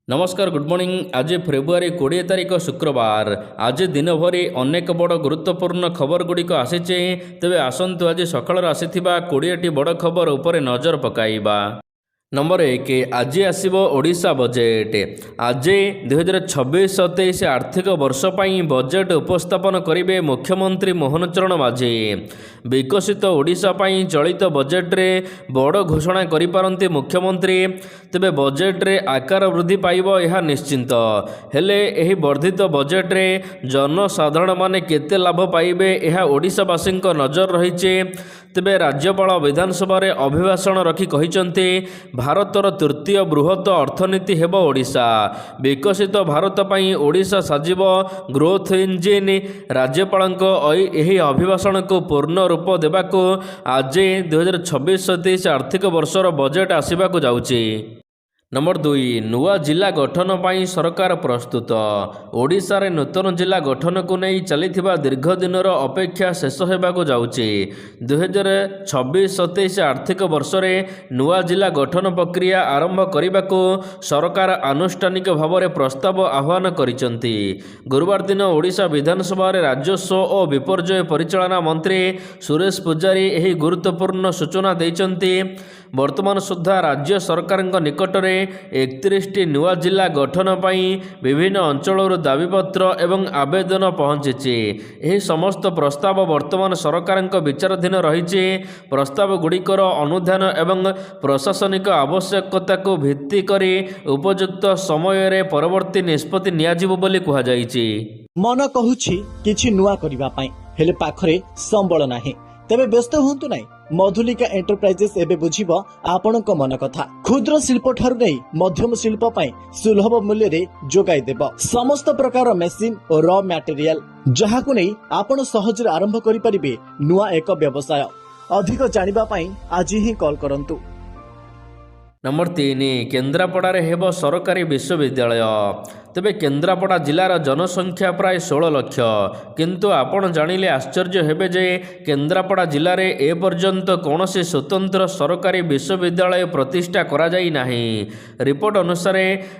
नमस्कार good morning. आज February 20 तारिख शुक्रवार। आज दिन भरी अनेक बड़ गुरुत्वपूर्ण खबर गुड़िक आसीचे। तेबे आसंतु आज सकाळ आसीथिबा 20टी बड़ खबर उपरे नजर पकाइबा। नंबर 1 आज आसीबो ओडिशा बजेट। आज 2026-27 आर्थिक वर्ष पाई बजेट उपस्थापन करिवे मुख्यमंत्री मोहन चरण माझी। विकसित ओडिशा पाई चलित बजेट रे बड़ घोषणा करि पारंती मुख्यमंत्री। तेबे बजेट रे आकार वृद्धि पाइबो यह निश्चिंत। हेले एही वर्धित बजेट रे जनसाधारण माने केते लाभ पाइबे यह ओडिशावासींक नजर रहिছে। तेबे राज्यपाल विधानसभा रे अभिभाषण रखी कहिसंती भारतर तृतीय बृहत अर्थनीति हेब ओडिशा। विकसित भारत पाई ओडिशा साजिब ग्रोथ इंजिन। राज्यपालक एही अभिभाषण को पूर्ण रूप देबाको आज 2026-27 आर्थिक वर्षर बजेट आसीबाको जाउची। नंबर 2 नुआ जिला गठन पाई सरकार प्रस्तुत। ओडिशा रे नूतन जिला गठन को नहीं चलिथिबा दीर्घ दिनर अपेक्षा शेष हेबाको जाउची। 2026-27 आर्थिक वर्ष रे नुआ जिला गठन प्रक्रिया आरंभ करिबाको सरकार आनुष्ठानिक भाव में प्रस्ताव आह्वान करिसंती। गुरुवार दिन ओडिशा विधानसभा रे राजस्व और विपर्यय परिचालना मंत्री सुरेश पुजारी एही गुरुत्वपूर्ण सूचना दैचंती। वर्तमान सुधा राज्य सरकार निकट में 31टी नुआ जिला गठन पाई विभिन्न अंचल दाबीपत्र एवं आवेदन पहुंची। यह समस्त प्रस्ताव वर्तमान सरकार विचाराधीन रही। प्रस्ताव गुड़िकर अनुधान एवं प्रशासनिक आवश्यकता को भित्ति करी उपयुक्त समय रे परवर्ती निष्पत्ति नियाजिबो बोली कुहा जायछि। मन कहूछि किछि नुआ करिबा पई हेले पाखरे संबळ नाही। तेबे व्यस्त हुंतु नाही। मधुलिका एंटरप्राइजेस एबे बुझिबो आपणक मन कथा। क्षुद्र शिल्प ठारू नै मध्यम शिल्प पई सुलभ मूल्य रे जोगाई देबो समस्त प्रकार मेसिन और रॉ मटेरियल, जहाकु नै आपण सहज आरंभ करि परिबे नुआ एक व्यवसाय। अधिक जानिबा पई आज ही कॉल करंतु। नंबर 3 केन्द्रापड़ा हेब सरकारी विश्वविद्यालय। तेबे केन्द्रापड़ा जिलार जनसंख्या प्राय 16 लाख। किंतु आपण जानिले आश्चर्य हेबे जे केन्द्रापड़ा जिले में एपर्यंत कौन से स्वतंत्र सरकारी विश्वविद्यालय प्रतिष्ठा करा जाई नाही। रिपोर्ट अनुसार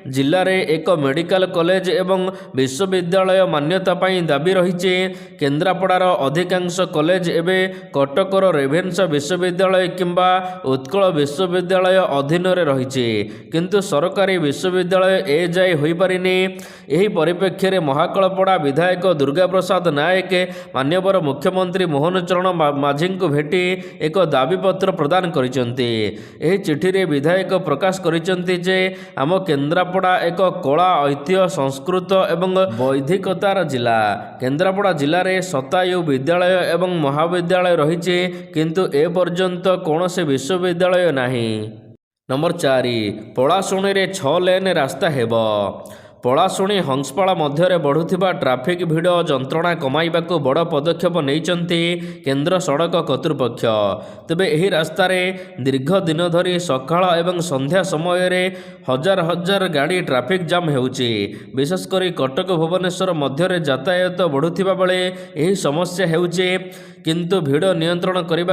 जिले में एक मेडिकल कॉलेज एवं विश्वविद्यालय मान्यता पाई दाबी रही। केन्द्रापड़ार अधिकांश कॉलेज एवं कटकर रेभेन्सा विश्वविद्यालय किंबा उत्कल विश्वविद्यालय अधीन रही। किंतु सरकारी विश्वविद्यालय ए जाए होई पारिनी। यही परिप्रेक्षी में महाकलपड़ा विधायक दुर्गा प्रसाद नायक माननीय मुख्यमंत्री मोहन चरण माझी को भेटी एक दाबीपत्र प्रदान करिसंती। एही चिठी रे विधायक प्रकाश करिसंती जे आम केन्द्रापड़ा एक कला ऐतिह्य संस्कृत एवं वैधिकतार जिला। केन्द्रापड़ा जिले में 27 विद्यालय एवं महाविद्यालय रही। किंतु ए पर्यंत कौन से विश्वविद्यालय नहीं। नंबर 4 पलाशुणी रे 6 लेन रास्ता हेब। पलाशुणी हंसपाड़ा मध्य बढ़ुथिबा ट्राफिक भिड़ जंत्रणा कमाइबाकू बड़ पदक्षेप नैचंती केंद्र सड़क कर्तृपक्ष। तेबे एही रास्ता रे दीर्घ दिन धरी सकाळ एवं संध्या समय रे हजार हजार गाड़ी ट्राफिक जाम हेउची। विशेषकर कटक भुवनेश्वर मध्य यातायात बढ़ुथिबा बेले एही समस्या हेउची। किंतु भिड़ नियंत्रण करने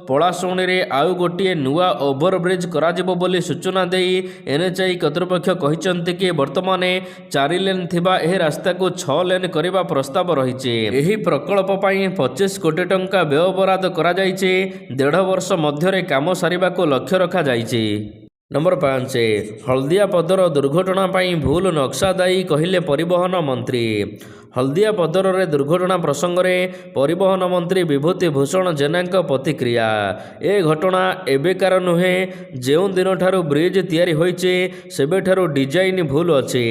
पलाशुणी रे आउ गोटे नुआ ओभरब्रिज कराजिबो बोली सूचना देई एनएचआई कर्तृपक्ष कहिसंती कि वर्तमान 4 लेन थिबा एही रास्ता को 6 लेन करबा प्रस्ताव रहिছে। एही प्रकल्प पई 25 कोटी टंका व्यय बराद करा जायछि। 1.5 वर्ष मध्य काम सारिबा को लक्ष्य रखा जायछि। नंबर 5 हल्दिया पदर दुर्घटना पाई भूल नक्शा दायी कहिले परिवहन मंत्री। हल्दिया पदर रे दुर्घटना प्रसंग में परिवहन मंत्री विभूति भूषण जेना प्रतिक्रिया। ए घटना एबेकार नुहे। जो दिन ठारू ब्रिज तैयारी होइचे सेबे ठारू डिजाइन भूल अच्छे।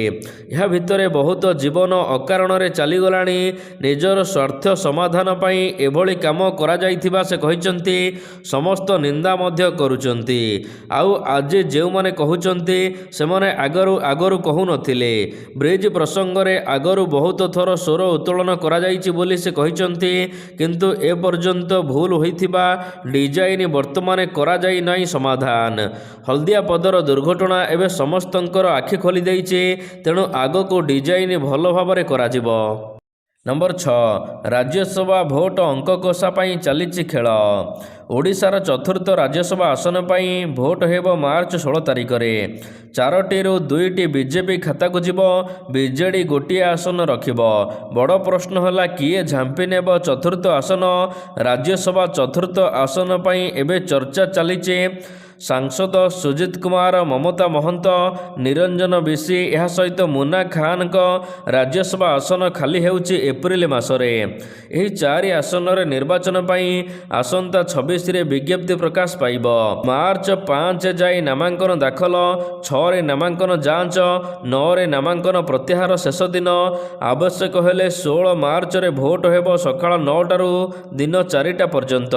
यह भितरे बहुत जीवन अकारण रे चली गलानी। निजर स्वार्थ समाधान पाई एभली काम करा जाइथिबा से कहिसंती। समस्त निंदा मध्य करूचंती। आउ आज जो माने कहउचंती से माने आगरू कहू नथिले। ब्रिज प्रसंग रे आगरू बहुत थर स्वर उत्तोलन करा जाइछि बोली से कहिसंती। किंतु ए पर्यंत भूल होइथिबा डिजाइन वर्तमान करा जाई नाही समाधान। हल्दिया पदर दुर्घटना एवं समस्तंकर आखि खोली देइछि। तेणु आगो को डिजाइन भल भाव करा जिवो। ନମ୍ବର 6 ରାଜ୍ୟସଭା ଭୋଟ ଅଙ୍କ କଷା ପାଇଁ ଚାଲିଛି ଖେଳ। ଓଡ଼ିଶାର ଚତୁର୍ଥ ରାଜ୍ୟସଭା ଆସନ ପାଇଁ ଭୋଟ ହେବ ମାର୍ଚ୍ଚ 16 ତାରିଖରେ। 4ଟିରୁ 2ଟି ବିଜେପି ଖାତାକୁ ଯିବ, ବିଜେଡ଼ି ଗୋଟିଏ ଆସନ ରଖିବ। ବଡ଼ ପ୍ରଶ୍ନ ହେଲା କିଏ ଝାମ୍ପି ନେବ ଚତୁର୍ଥ ଆସନ? ରାଜ୍ୟସଭା ଚତୁର୍ଥ ଆସନ ପାଇଁ ଏବେ ଚର୍ଚ୍ଚା ଚାଲିଛି। ସାଂସଦ ସୁଜିତ କୁମାର, ମମତା ମହନ୍ତ, ନିରଞ୍ଜନ ବିଶି, ଏହା ସହିତ ମୁନା ଖାନଙ୍କ ରାଜ୍ୟସଭା ଆସନ ଖାଲି ହେଉଛି ଏପ୍ରିଲ ମାସରେ। ଏହି 4 ଆସନରେ ନିର୍ବାଚନ ପାଇଁ ଆସନ୍ତା 26ରେ ବିଜ୍ଞପ୍ତି ପ୍ରକାଶ ପାଇବ। ମାର୍ଚ୍ଚ 5 ଯାଏ ନାମାଙ୍କନ ଦାଖଲ, 6ରେ ନାମାଙ୍କନ ଯାଞ୍ଚ, 9ରେ ନାମାଙ୍କନ ପ୍ରତ୍ୟାହାର ଶେଷ ଦିନ। ଆବଶ୍ୟକ ହେଲେ 16 ମାର୍ଚ୍ଚରେ ଭୋଟ ହେବ ସକାଳ 9ଟାରୁ ଦିନ 4ଟା ପର୍ଯ୍ୟନ୍ତ।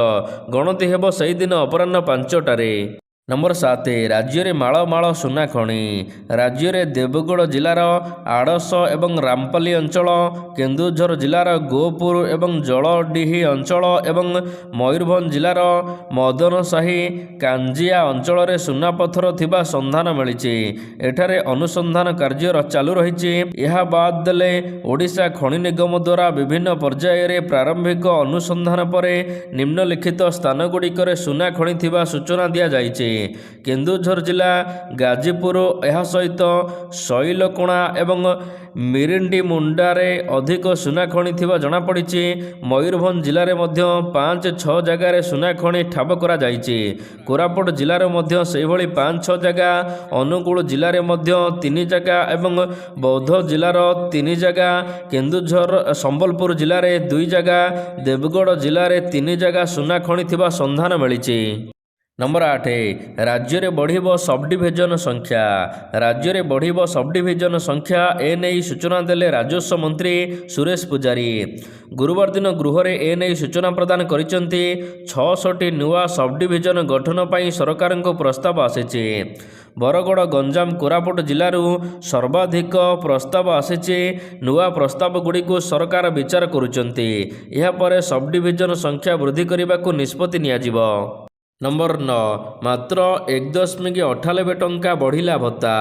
ଗଣତି ହେବ ସେହିଦିନ ଅପରାହ୍ନ 5ଟାରେ। ନମ୍ବର 7 ରାଜ୍ୟରେ ମାଳ ମାଳ ସୁନା ଖଣି। ରାଜ୍ୟରେ ଦେବଗଡ଼ ଜିଲ୍ଲାର ଆଡ଼ଶ ଏବଂ ରାମପାଲି ଅଞ୍ଚଳ, କେନ୍ଦୁଝର ଜିଲ୍ଲାର ଗୋପୁର ଏବଂ ଜଳଡିହି ଅଞ୍ଚଳ ଏବଂ ମୟୂରଭଞ୍ଜ ଜିଲ୍ଲାର ମଦନସାହି କାଞ୍ଜିଆ ଅଞ୍ଚଳରେ ସୁନା ପଥର ଥିବା ସନ୍ଧାନ ମିଳିଛି। ଏଠାରେ ଅନୁସନ୍ଧାନ କାର୍ଯ୍ୟ ଚାଲୁ ରହିଛି। ଏହା ବାଦ ଦେଲେ ଓଡ଼ିଶା ଖଣି ନିଗମ ଦ୍ୱାରା ବିଭିନ୍ନ ପର୍ଯ୍ୟାୟରେ ପ୍ରାରମ୍ଭିକ ଅନୁସନ୍ଧାନ ପରେ ନିମ୍ନଲିଖିତ ସ୍ଥାନଗୁଡ଼ିକରେ ସୁନା ଖଣି ଥିବା ସୂଚନା ଦିଆଯାଇଛି। କେନ୍ଦୁଝର ଜିଲ୍ଲା ଗାଜିପୁର, ଏହା ସହିତ ଶୈଲକୋଣା ଏବଂ ମିରିଣ୍ଡିମୁଣ୍ଡାରେ ଅଧିକ ସୁନା ଖଣି ଥିବା ଜଣାପଡ଼ିଛି। ମୟୂରଭଞ୍ଜ ଜିଲ୍ଲାରେ ମଧ୍ୟ 5-6 ଜାଗାରେ ସୁନା ଖଣି ଠାବ କରାଯାଇଛି। କୋରାପୁଟ ଜିଲ୍ଲାରେ ମଧ୍ୟ ସେହିଭଳି 5-6 ଜାଗା, ଅନୁଗୁଳ ଜିଲ୍ଲାରେ ମଧ୍ୟ 3 ଜାଗା ଏବଂ ବୌଦ୍ଧ ଜିଲ୍ଲାର 3 ଜାଗା, କେନ୍ଦୁଝର ସମ୍ବଲପୁର ଜିଲ୍ଲାରେ 2 ଜାଗା, ଦେବଗଡ଼ ଜିଲ୍ଲାରେ 3 ଜାଗା ସୁନା ଖଣି ଥିବା ସନ୍ଧାନ ମିଳିଛି। ନମ୍ବର 8 ରାଜ୍ୟରେ ବଢ଼ିବ ସବ୍-ଡିଭିଜନ ସଂଖ୍ୟା। ରାଜ୍ୟରେ ବଢ଼ିବ ସବ୍-ଡିଭିଜନ ସଂଖ୍ୟା, ଏନେଇ ସୂଚନା ଦେଲେ ରାଜସ୍ୱ ମନ୍ତ୍ରୀ ସୁରେଶ ପୂଜାରୀ। ଗୁରୁବାର ଦିନ ଗୃହରେ ଏନେଇ ସୂଚନା ପ୍ରଦାନ କରିଛନ୍ତି। 66ଟି ନୂଆ ସବ୍-ଡିଭିଜନ ଗଠନ ପାଇଁ ସରକାରଙ୍କ ପ୍ରସ୍ତାବ ଆସିଛି। ବରଗଡ଼, ଗଞ୍ଜାମ, କୋରାପୁଟ ଜିଲ୍ଲାରୁ ସର୍ବାଧିକ ପ୍ରସ୍ତାବ ଆସିଛି। ନୂଆ ପ୍ରସ୍ତାବଗୁଡ଼ିକୁ ସରକାର ବିଚାର କରୁଛନ୍ତି। ଏହାପରେ ସବ୍-ଡିଭିଜନ ସଂଖ୍ୟା ବୃଦ୍ଧି କରିବାକୁ ନିଷ୍ପତ୍ତି ନିଆଯିବ। ନମ୍ବର 9 ମାତ୍ର 1.98 ଟଙ୍କା ବଢ଼ିଲା ଭତ୍ତା।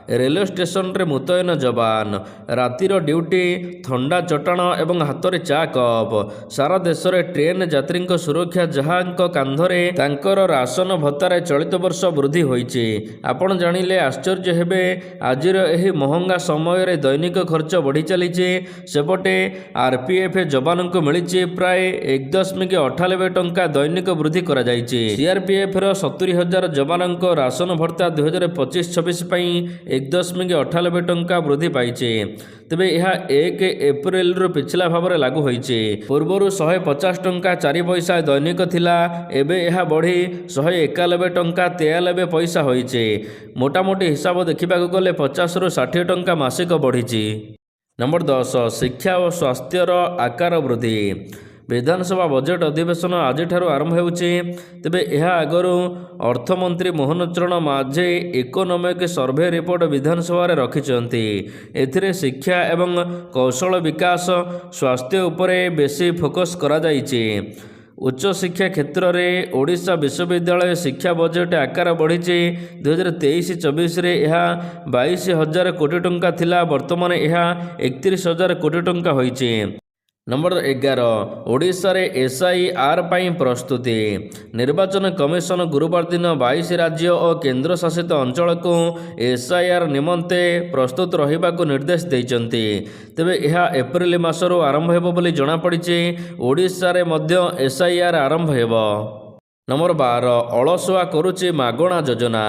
ରେଲୱେ ଷ୍ଟେସନରେ ମୁତୟନ ଯବାନ, ରାତିର ଡ୍ୟୁଟି, ଥଣ୍ଡା ଚଟାଣ ଏବଂ ହାତରେ ଚା କପ୍। ସାରା ଦେଶରେ ଟ୍ରେନ୍ ଯାତ୍ରୀଙ୍କ ସୁରକ୍ଷା ଯାହାଙ୍କ କାନ୍ଧରେ, ତାଙ୍କର ରାସନ ଭତ୍ତାରେ ଚଳିତ ବର୍ଷ ବୃଦ୍ଧି ହୋଇଛି। ଆପଣ ଜାଣିଲେ ଆଶ୍ଚର୍ଯ୍ୟ ହେବେ। ଆଜିର ଏହି ମହଙ୍ଗା ସମୟରେ ଦୈନିକ ଖର୍ଚ୍ଚ ବଢ଼ି ଚାଲିଛି। ସେପଟେ ଆର୍ପିଏଫ୍ ଯବାନଙ୍କୁ ମିଳିଛି ପ୍ରାୟ 1.98 ଟଙ୍କା ଦୈନିକ ବୃଦ୍ଧି କରାଯାଇଛି। ସିଆର୍ପିଏଫ୍ର 70,000 ଯବାନଙ୍କ ରାସନ ଭତ୍ତା 2025-26 ପାଇଁ 1.98 ଟଙ୍କା ବୃଦ୍ଧି ପାଇଛି। ତେବେ ଏହା 1 ଏପ୍ରିଲରୁ ପିଛିଲା ଭାବରେ ଲାଗୁ ହୋଇଛି। ପୂର୍ବରୁ 150 ଟଙ୍କା 4 ପଇସା ଦୈନିକ ଥିଲା, ଏବେ ଏହା ବଢ଼ି 191 ଟଙ୍କା 93 ପଇସା ହୋଇଛି। ମୋଟାମୋଟି ହିସାବ ଦେଖିବାକୁ ଗଲେ 50ରୁ 60 ଟଙ୍କା ମାସିକ ବଢ଼ିଛି। ନମ୍ବର 10 ଶିକ୍ଷା ଓ ସ୍ୱାସ୍ଥ୍ୟର ଆକାର ବୃଦ୍ଧି। ବିଧାନସଭା ବଜେଟ୍ ଅଧିବେଶନ ଆଜିଠାରୁ ଆରମ୍ଭ ହେଉଛି। ତେବେ ଏହା ଆଗରୁ ଅର୍ଥମନ୍ତ୍ରୀ Mohan Charan Majhi economic survey report ବିଧାନସଭାରେ ରଖିଛନ୍ତି। ଏଥିରେ ଶିକ୍ଷା ଏବଂ କୌଶଳ ବିକାଶ, ସ୍ୱାସ୍ଥ୍ୟ ଉପରେ ବେଶୀ ଫୋକସ୍ କରାଯାଇଛି। ଉଚ୍ଚଶିକ୍ଷା କ୍ଷେତ୍ରରେ ଓଡ଼ିଶା ବିଶ୍ୱବିଦ୍ୟାଳୟ ଶିକ୍ଷା ବଜେଟ୍ ଆକାର ବଢ଼ିଛି। 2023-24ରେ ଏହା 22,000 କୋଟି ଟଙ୍କା ଥିଲା, ବର୍ତ୍ତମାନ ଏହା 31,000 କୋଟି ଟଙ୍କା ହୋଇଛି। ନମ୍ବର 11 ଓଡ଼ିଶାରେ SIR ପାଇଁ ପ୍ରସ୍ତୁତି। ନିର୍ବାଚନ କମିଶନ ଗୁରୁବାର ଦିନ 22 ରାଜ୍ୟ ଓ କେନ୍ଦ୍ରଶାସିତ ଅଞ୍ଚଳକୁ SIR ନିମନ୍ତେ ପ୍ରସ୍ତୁତ ରହିବାକୁ ନିର୍ଦ୍ଦେଶ ଦେଇଛନ୍ତି। ତେବେ ଏହା ଏପ୍ରିଲ ମାସରୁ ଆରମ୍ଭ ହେବ ବୋଲି ଜଣାପଡ଼ିଛି। ଓଡ଼ିଶାରେ ମଧ୍ୟ SIR ଆରମ୍ଭ ହେବ। ନମ୍ବର 12 ଅଳସୁଆ କରୁଛି ମାଗଣା ଯୋଜନା।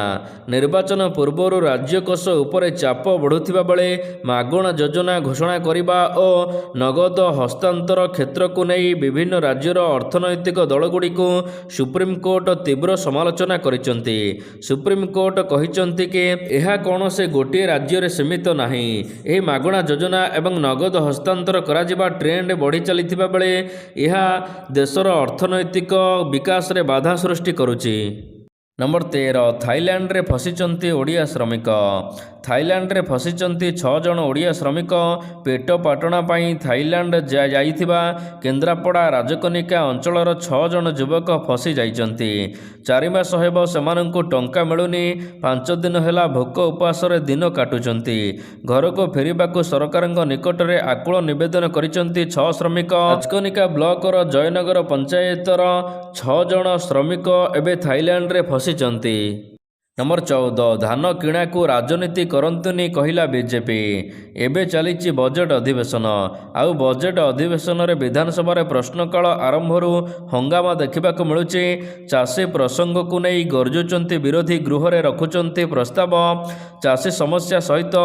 ନିର୍ବାଚନ ପୂର୍ବରୁ ରାଜ୍ୟକୋଷ ଉପରେ ଚାପ ବଢ଼ୁଥିବା ବେଳେ ମାଗଣା ଯୋଜନା ଘୋଷଣା କରିବା ଓ ନଗଦ ହସ୍ତାନ୍ତର କ୍ଷେତ୍ରକୁ ନେଇ ବିଭିନ୍ନ ରାଜ୍ୟର ଅର୍ଥନୈତିକ ଦଳଗୁଡ଼ିକୁ ସୁପ୍ରିମକୋର୍ଟ ତୀବ୍ର ସମାଲୋଚନା କରିଛନ୍ତି। ସୁପ୍ରିମକୋର୍ଟ କହିଛନ୍ତି କି ଏହା କୌଣସି ଗୋଟିଏ ରାଜ୍ୟରେ ସୀମିତ ନାହିଁ। ଏହି ମାଗଣା ଯୋଜନା ଏବଂ ନଗଦ ହସ୍ତାନ୍ତର କରାଯିବା ଟ୍ରେଣ୍ଡ ବଢ଼ି ଚାଲିଥିବା ବେଳେ ଏହା ଦେଶର ଅର୍ଥନୈତିକ ବିକାଶରେ ବାଧା ସୃଷ୍ଟି କରୁଛି। ନମ୍ବର 13 ଥାଇଲାଣ୍ଡରେ ଫସିଛନ୍ତି ଓଡ଼ିଆ ଶ୍ରମିକ। ଥାଇଲାଣ୍ଡରେ ଫସିଛନ୍ତି 6 ଜଣ ଓଡ଼ିଆ ଶ୍ରମିକ। ପେଟ ପାଟଣା ପାଇଁ ଥାଇଲାଣ୍ଡ ଯାଇଥିବା କେନ୍ଦ୍ରାପଡ଼ା ରାଜକନିକା ଅଞ୍ଚଳର 6 ଜଣ ଯୁବକ ଫସି ଯାଇଛନ୍ତି। 4 ମାସ ହେବ ସେମାନଙ୍କୁ ଟଙ୍କା ମିଳୁନି। 5 ଦିନ ହେଲା ଭୋକ ଉପାସରେ ଦିନ କାଟୁଛନ୍ତି। ଘରକୁ ଫେରିବାକୁ ସରକାରଙ୍କ ନିକଟରେ ଆକୁଳ ନିବେଦନ କରିଛନ୍ତି 6 ଶ୍ରମିକ। ରାଜକନିକା ବ୍ଲକର ଜୟନଗର ପଞ୍ଚାୟତର 6 ଜଣ ଶ୍ରମିକ ଏବେ ଥାଇଲାଣ୍ଡରେ ଫସିଛନ୍ତି। ନମ୍ବର 14 ଧାନ କିଣାକୁ ରାଜନୀତି କରନ୍ତୁନି କହିଲା ବିଜେପି। ଏବେ ଚାଲିଛି ବଜେଟ୍ ଅଧିବେଶନ। ଆଉ ବଜେଟ୍ ଅଧିବେଶନରେ ବିଧାନସଭାରେ ପ୍ରଶ୍ନକାଳ ଆରମ୍ଭରୁ ହଙ୍ଗାମା ଦେଖିବାକୁ ମିଳୁଛି। ଚାଷୀ ପ୍ରସଙ୍ଗକୁ ନେଇ ଗର୍ଜୁଛନ୍ତି ବିରୋଧୀ, ଗୃହରେ ରଖୁଛନ୍ତି ପ୍ରସ୍ତାବ। ଚାଷୀ ସମସ୍ୟା ସହିତ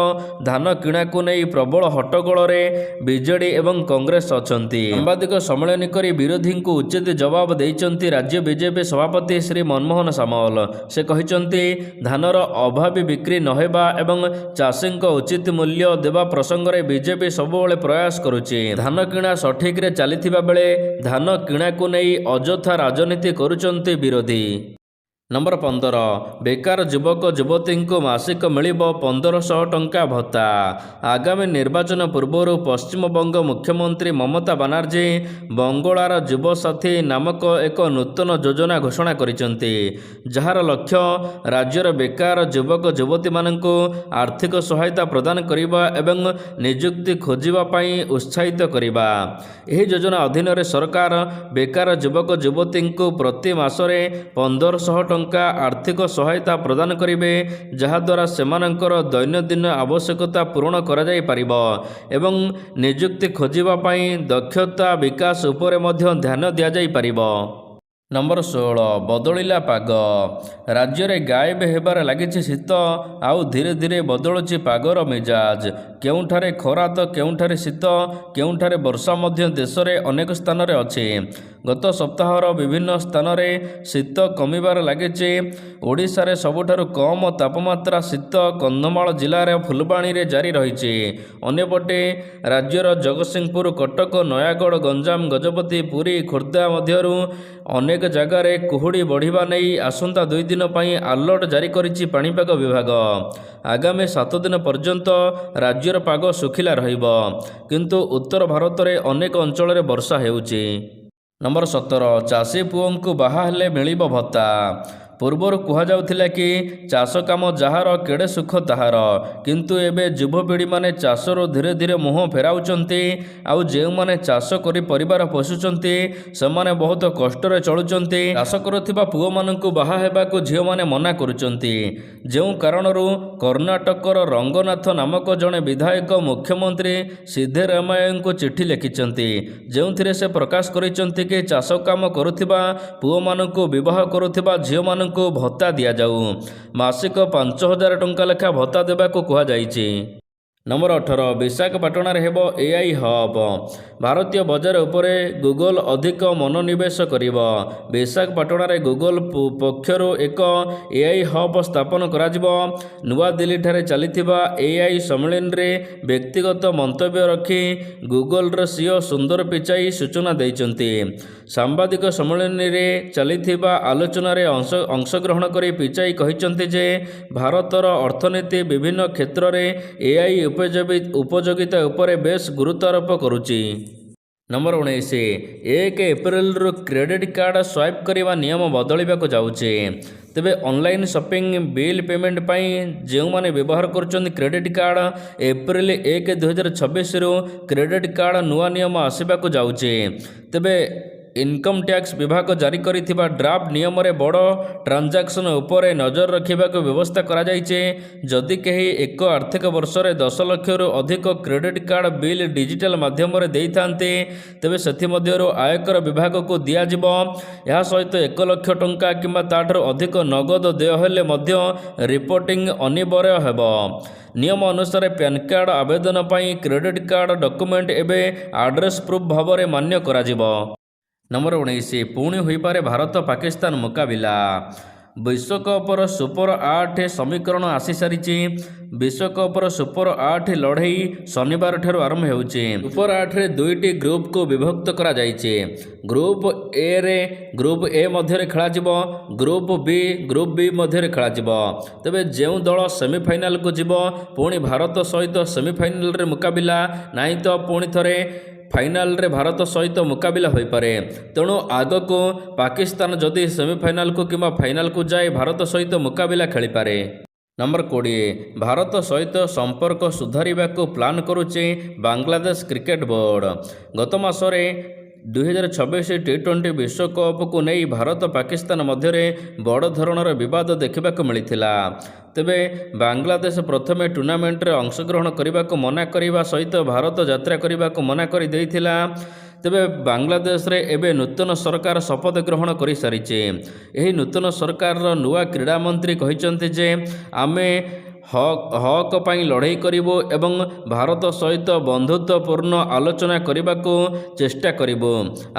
ଧାନ କିଣାକୁ ନେଇ ପ୍ରବଳ ହଟ୍ଟଗୋଳରେ ବିଜେଡି ଏବଂ କଂଗ୍ରେସ ଅଛନ୍ତି। ସାମ୍ବାଦିକ ସମ୍ମିଳନୀ କରି ବିରୋଧୀଙ୍କୁ ଉଚିତ ଜବାବ ଦେଇଛନ୍ତି ରାଜ୍ୟ ବିଜେପି ସଭାପତି ଶ୍ରୀ ମନମୋହନ ସାମଲ। ସେ କହିଛନ୍ତି ଧାନର ଅଭାବୀ ବିକ୍ରି ନହେବା ଏବଂ ଚାଷୀଙ୍କ ଉଚିତ ମୂଲ୍ୟ ଦେବା ପ୍ରସଙ୍ଗରେ ବିଜେପି ସବୁବେଳେ ପ୍ରୟାସ କରୁଛି। ଧାନ କିଣା ସଠିକରେ ଚାଲିଥିବା ବେଳେ ଧାନ କିଣାକୁ ନେଇ ଅଯଥା ରାଜନୀତି କରୁଛନ୍ତି ବିରୋଧୀ। ନମ୍ବର 15 ବେକାର ଯୁବକ ଯୁବତୀଙ୍କୁ ମାସିକ ମିଳିବ 1500 ଟଙ୍କା ଭତ୍ତା। ଆଗାମୀ ନିର୍ବାଚନ ପୂର୍ବରୁ ପଶ୍ଚିମବଙ୍ଗ ମୁଖ୍ୟମନ୍ତ୍ରୀ ମମତା ବାନାର୍ଜୀ ବଙ୍ଗଳାର ଯୁବସାଥୀ ନାମକ ଏକ ନୂତନ ଯୋଜନା ଘୋଷଣା କରିଛନ୍ତି, ଯାହାର ଲକ୍ଷ୍ୟ ରାଜ୍ୟର ବେକାର ଯୁବକ ଯୁବତୀମାନଙ୍କୁ ଆର୍ଥିକ ସହାୟତା ପ୍ରଦାନ କରିବା ଏବଂ ନିଯୁକ୍ତି ଖୋଜିବା ପାଇଁ ଉତ୍ସାହିତ କରିବା। ଏହି ଯୋଜନା ଅଧୀନରେ ସରକାର ବେକାର ଯୁବକ ଯୁବତୀଙ୍କୁ ପ୍ରତି ମାସରେ 1500 ଟଙ୍କା ଆର୍ଥିକ ସହାୟତା ପ୍ରଦାନ କରିବେ, ଯାହାଦ୍ୱାରା ସେମାନଙ୍କର ଦୈନନ୍ଦିନ ଆବଶ୍ୟକତା ପୂରଣ କରାଯାଇପାରିବ ଏବଂ ନିଯୁକ୍ତି ଖୋଜିବା ପାଇଁ ଦକ୍ଷତା ବିକାଶ ଉପରେ ମଧ୍ୟ ଧ୍ୟାନ ଦିଆଯାଇପାରିବ। ନମ୍ବର 16 ବଦଳିଲା ପାଗ। ରାଜ୍ୟରେ ଗାୟବ ହେବାରେ ଲାଗିଛି ଶୀତ। ଆଉ ଧୀରେ ଧୀରେ ବଦଳୁଛି ପାଗର ମିଜାଜ। କେଉଁଠାରେ ଖରା ତ କେଉଁଠାରେ ଶୀତ, କେଉଁଠାରେ ବର୍ଷା ମଧ୍ୟ ଦେଶରେ ଅନେକ ସ୍ଥାନରେ ଅଛି। ଗତ ସପ୍ତାହର ବିଭିନ୍ନ ସ୍ଥାନରେ ଶୀତ କମିବାରେ ଲାଗିଛି। ଓଡ଼ିଶାରେ ସବୁଠାରୁ କମ୍ ତାପମାତ୍ରା ଶୀତ କନ୍ଧମାଳ ଜିଲ୍ଲାର ଫୁଲବାଣୀରେ ଜାରି ରହିଛି। ଅନ୍ୟପଟେ ରାଜ୍ୟର ଜଗତସିଂହପୁର, କଟକ, ନୟାଗଡ଼, ଗଞ୍ଜାମ, ଗଜପତି, ପୁରୀ, ଖୋର୍ଦ୍ଧା ମଧ୍ୟରୁ ଅନେକ ଜାଗାରେ କୁହୁଡ଼ି ବଢ଼ିବା ନେଇ ଆସନ୍ତା 2 ଦିନ ପାଇଁ ଆଲର୍ଟ ଜାରି କରିଛି ପାଣିପାଗ ବିଭାଗ। ଆଗାମୀ 7 ଦିନ ପର୍ଯ୍ୟନ୍ତ ରାଜ୍ୟର ପାଗ ଶୁଖିଲା ରହିବ, କିନ୍ତୁ ଉତ୍ତର ଭାରତରେ ଅନେକ ଅଞ୍ଚଳରେ ବର୍ଷା ହେଉଛି। ନମ୍ବର 17 ଚାଷୀ ପୁଅଙ୍କୁ ବାହା ହେଲେ ମିଳିବ ଭତ୍ତା। ପୂର୍ବରୁ କୁହାଯାଉଥିଲା କି ଚାଷ କାମ ଯାହାର କେଡ଼େ ସୁଖ ତାହାର, କିନ୍ତୁ ଏବେ ଯୁବପିଢ଼ିମାନେ ଚାଷରୁ ଧୀରେ ଧୀରେ ମୁହଁ ଫେରାଉଛନ୍ତି। ଆଉ ଯେଉଁମାନେ ଚାଷ କରି ପରିବାର ପୋଷୁଛନ୍ତି ସେମାନେ ବହୁତ କଷ୍ଟରେ ଚଳୁଛନ୍ତି। ଚାଷ କରୁଥିବା ପୁଅମାନଙ୍କୁ ବାହା ହେବାକୁ ଝିଅମାନେ ମନା କରୁଛନ୍ତି। ଯେଉଁ କାରଣରୁ କର୍ଣ୍ଣାଟକର ରଙ୍ଗନାଥ ନାମକ ଜଣେ ବିଧାୟକ ମୁଖ୍ୟମନ୍ତ୍ରୀ ସିଦ୍ଧରାମୟ୍ୟାଙ୍କୁ ଚିଠି ଲେଖିଛନ୍ତି, ଯେଉଁଥିରେ ସେ ପ୍ରକାଶ କରିଛନ୍ତି କି ଚାଷ କାମ କରୁଥିବା ପୁଅମାନଙ୍କୁ ବିବାହ କରୁଥିବା ଝିଅମାନଙ୍କୁ ଭତ୍ତା ଦିଆଯାଉ। ମାସିକ 5000 ଟଙ୍କା ଲେଖା ଭତ୍ତା ଦେବାକୁ କୁହାଯାଇଛି। ନମ୍ବର 18 ବିଶାଖାପାଟଣାରେ ହେବ ଏଆଇ ହବ୍। ଭାରତୀୟ ବଜାର ଉପରେ ଗୁଗଲ ଅଧିକ ମନୋନିବେଶ କରିବ। ବିଶାଖାପାଟଣାରେ ଗୁଗଲ ପକ୍ଷରୁ ଏକ ଏଆଇ ହବ୍ ସ୍ଥାପନ କରାଯିବ। ନୂଆଦିଲ୍ଲୀଠାରେ ଚାଲିଥିବା ଏଆଇ ସମ୍ମିଳନୀରେ ବ୍ୟକ୍ତିଗତ ମନ୍ତବ୍ୟ ରଖି ଗୁଗଲର ସିଇଓ ସୁନ୍ଦର ପିଚାଇ ସୂଚନା ଦେଇଛନ୍ତି। ସାମ୍ବାଦିକ ସମ୍ମିଳନୀରେ ଚାଲିଥିବା ଆଲୋଚନାରେ ଅଂଶଗ୍ରହଣ କରି ପିଚାଇ କହିଛନ୍ତି ଯେ ଭାରତର ଅର୍ଥନୀତି ବିଭିନ୍ନ କ୍ଷେତ୍ରରେ ଏଆଇ ଉପଯୋଗିତା ଉପରେ ବେଶ ଗୁରୁତ୍ୱାରୋପ କରୁଛି। ନମ୍ବର 19 1 ଏପ୍ରିଲରୁ କ୍ରେଡିଟ୍ କାର୍ଡ଼ ସ୍ୱାଇପ୍ କରିବା ନିୟମ ବଦଳିବାକୁ ଯାଉଛି। ତେବେ ଅନଲାଇନ୍ ସପିଂ, ବିଲ୍ ପେମେଣ୍ଟ ପାଇଁ ଯେଉଁମାନେ ବ୍ୟବହାର କରୁଛନ୍ତି କ୍ରେଡିଟ୍ କାର୍ଡ଼, ଏପ୍ରିଲ 1, 2026ରୁ କ୍ରେଡିଟ୍ କାର୍ଡ଼ ନୂଆ ନିୟମ ଆସିବାକୁ ଯାଉଛି। ତେବେ ଇନକମ୍ ଟ୍ୟାକ୍ସ ବିଭାଗ ଜାରି କରିଥିବା ଡ୍ରାଫ୍ଟ ନିୟମରେ ବଡ଼ ଟ୍ରାଞ୍ଜାକ୍ସନ ଉପରେ ନଜର ରଖିବାକୁ ବ୍ୟବସ୍ଥା କରାଯାଇଛି। ଯଦି କେହି ଏକ ଆର୍ଥିକ ବର୍ଷରେ 10 ଲକ୍ଷରୁ ଅଧିକ କ୍ରେଡିଟ୍ କାର୍ଡ଼ ବିଲ୍ ଡିଜିଟାଲ ମାଧ୍ୟମରେ ଦେଇଥାନ୍ତି, ତେବେ ସେଥିମଧ୍ୟରୁ ଆୟକର ବିଭାଗକୁ ଦିଆଯିବ। ଏହା ସହିତ 1 ଲକ୍ଷ ଟଙ୍କା କିମ୍ବା ତାଠାରୁ ଅଧିକ ନଗଦ ଦେୟ ହେଲେ ମଧ୍ୟ ରିପୋର୍ଟିଂ ଅନିବାର୍ଯ୍ୟ ହେବ। ନିୟମ ଅନୁସାରେ ପ୍ୟାନ୍ କାର୍ଡ଼ ଆବେଦନ ପାଇଁ କ୍ରେଡିଟ୍ କାର୍ଡ଼ ଡକୁମେଣ୍ଟ ଏବେ ଆଡ୍ରେସ୍ ପ୍ରୁଫ୍ ଭାବରେ ମାନ୍ୟ କରାଯିବ। ନମ୍ବର 19 ପୁଣି ହୋଇପାରେ ଭାରତ ପାକିସ୍ତାନ ମୁକାବିଲା। ବିଶ୍ୱକପର ସୁପର 8 ସମୀକରଣ ଆସିସାରିଛି। ବିଶ୍ୱକପର ସୁପର 8 ଲଢ଼େଇ ଶନିବାରଠାରୁ ଆରମ୍ଭ ହେଉଛି। ସୁପର 8ରେ ଦୁଇଟି ଗ୍ରୁପକୁ ବିଭକ୍ତ କରାଯାଇଛି। ଗ୍ରୁପ ଏ ମଧ୍ୟରେ ଖେଳାଯିବ, ଗ୍ରୁପ ବି ମଧ୍ୟରେ ଖେଳାଯିବ। ତେବେ ଯେଉଁ ଦଳ ସେମିଫାଇନାଲକୁ ଯିବ ପୁଣି ଭାରତ ସହିତ ସେମିଫାଇନାଲରେ ମୁକାବିଲା, ନାହିଁ ତ ପୁଣି ଥରେ ଫାଇନାଲରେ ଭାରତ ସହିତ ମୁକାବିଲା ହୋଇପାରେ। ତେଣୁ ଆଗକୁ ପାକିସ୍ତାନ ଯଦି ସେମିଫାଇନାଲକୁ କିମ୍ବା ଫାଇନାଲକୁ ଯାଏ ଭାରତ ସହିତ ମୁକାବିଲା ଖେଳିପାରେ। ନମ୍ବର 20, ଭାରତ ସହିତ ସମ୍ପର୍କ ସୁଧାରିବାକୁ ପ୍ଲାନ୍ କରୁଛି ବାଂଲାଦେଶ କ୍ରିକେଟ ବୋର୍ଡ। ଗତ ମାସରେ 2026 ଟି20 ବିଶ୍ୱକପକୁ ନେଇ ଭାରତ ପାକିସ୍ତାନ ମଧ୍ୟରେ ବଡ଼ ଧରଣର ବିବାଦ ଦେଖିବାକୁ ମିଳିଥିଲା। ତେବେ ବାଂଲାଦେଶ ପ୍ରଥମେ ଟୁର୍ଣ୍ଣାମେଣ୍ଟରେ ଅଂଶଗ୍ରହଣ କରିବାକୁ ମନା କରିବା ସହିତ ଭାରତ ଯାତ୍ରା କରିବାକୁ ମନା କରିଦେଇଥିଲା। ତେବେ ବାଂଲାଦେଶରେ ଏବେ ନୂତନ ସରକାର ଶପଥ ଗ୍ରହଣ କରିସାରିଛି। ଏହି ନୂତନ ସରକାରର ନୂଆ କ୍ରୀଡ଼ା ମନ୍ତ୍ରୀ କହିଛନ୍ତି ଯେ ଆମେ ହକ୍ ପାଇଁ ଲଢ଼େଇ କରିବୁ ଏବଂ ଭାରତ ସହିତ ବନ୍ଧୁତ୍ୱପୂର୍ଣ୍ଣ ଆଲୋଚନା କରିବାକୁ ଚେଷ୍ଟା କରିବୁ।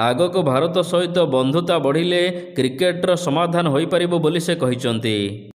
ଆଗକୁ ଭାରତ ସହିତ ବନ୍ଧୁତା ବଢ଼ିଲେ କ୍ରିକେଟର ସମାଧାନ ହୋଇପାରିବ ବୋଲି ସେ କହିଛନ୍ତି।